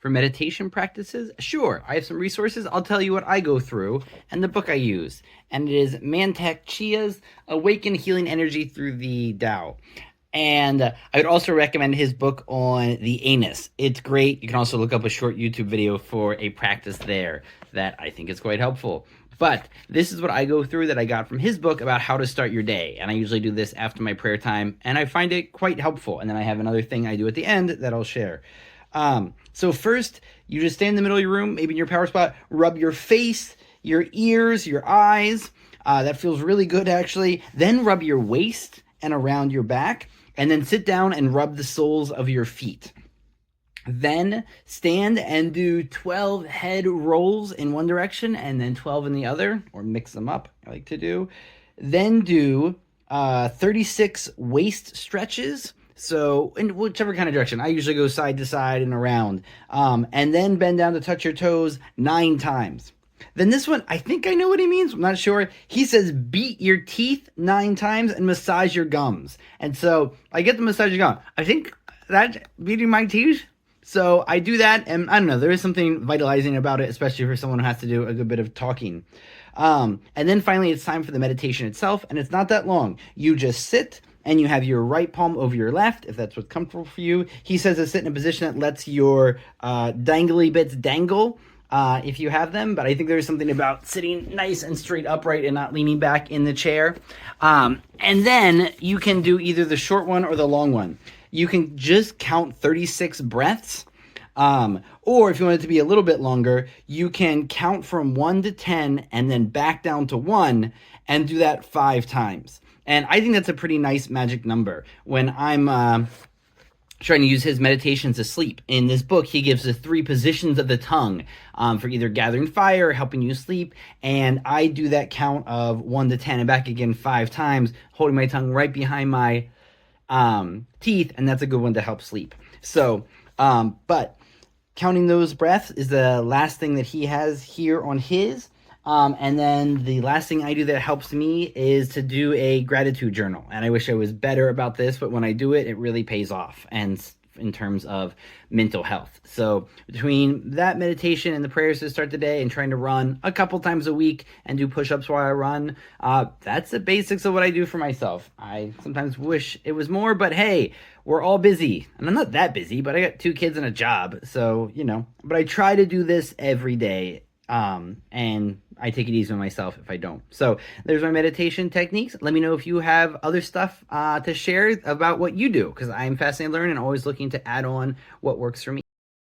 For meditation practices, sure, I have some resources. I'll tell you what I go through and the book I use. And it is Mantak Chia's Awaken Healing Energy Through the Tao. And I would also recommend his book on the anus. It's great. You can also look up a short YouTube video for a practice there that I think is quite helpful. But this is what I go through that I got from his book about how to start your day. And I usually do this after my prayer time, and I find it quite helpful. And then I have another thing I do at the end that I'll share. So first, you just stand in the middle of your room, maybe in your power spot, rub your face, your ears, your eyes. That feels really good, actually. Then rub your waist and around your back, and then sit down and rub the soles of your feet. Then stand and do 12 head rolls in one direction and then 12 in the other, or mix them up, I like to do. Then do 36 waist stretches. So in whichever kind of direction. I usually go side to side and around. And then bend down to touch your toes 9 times. Then this one, I think I know what he means. I'm not sure. He says beat your teeth 9 times and massage your gums. And so I get the massage your gum. I think that's beating my teeth. So I do that, and I don't know, there is something vitalizing about it, especially for someone who has to do a good bit of talking. And then finally, it's time for the meditation itself, and it's not that long. You just sit, and you have your right palm over your left, if that's what's comfortable for you. He says to sit in a position that lets your dangly bits dangle, if you have them, but I think there's something about sitting nice and straight upright and not leaning back in the chair. And then you can do either the short one or the long one. You can just count 36 breaths, or if you want it to be a little bit longer, you can count from 1 to 10 and then back down to 1 and do that 5 times. And I think that's a pretty nice magic number. When I'm trying to use his meditations to sleep, in this book, he gives the 3 positions of the tongue for either gathering fire or helping you sleep. And I do that count of 1 to 10 and back again 5 times, holding my tongue right behind my teeth, and that's a good one to help sleep. So, but counting those breaths is the last thing that he has here on his. And then the last thing I do that helps me is to do a gratitude journal. And I wish I was better about this, but when I do it, it really pays off. And in terms of mental health. So between that meditation and the prayers to start the day and trying to run a couple times a week and do push-ups while I run, that's the basics of what I do for myself. I sometimes wish it was more, but hey, we're all busy. And I'm not that busy, but I got 2 kids and a job. So, but I try to do this every day. And I take it easy on myself if I don't. So there's my meditation techniques. Let me know if you have other stuff to share about what you do, because I'm fascinated to learn and always looking to add on what works for me.